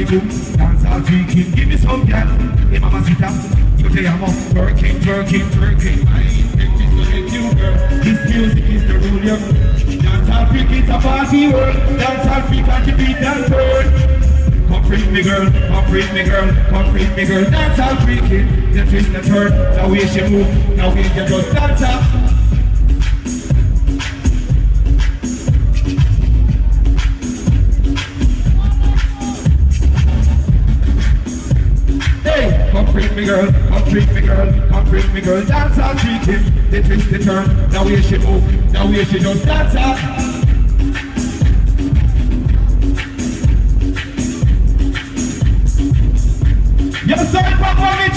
party boom, dance all freaking. Give me some gal, hey mamacita. You say I'm up, twerking, twerking, twerking. I ain't take this to make you girl. This music is the rule, yeah. Dance all freaking, it's a party world. Dance all freak on the beat and turn. Come freak me girl, come freak me girl, come freak me girl. Dance all freaking, the twist, the turn. The way she move, the way she just dance up. Come freak me girl, come freak me girl, come freak me girl. Dance all freaking, the twist, the turn. The way she move, the way she just dance up. Yo, sorry, Papa,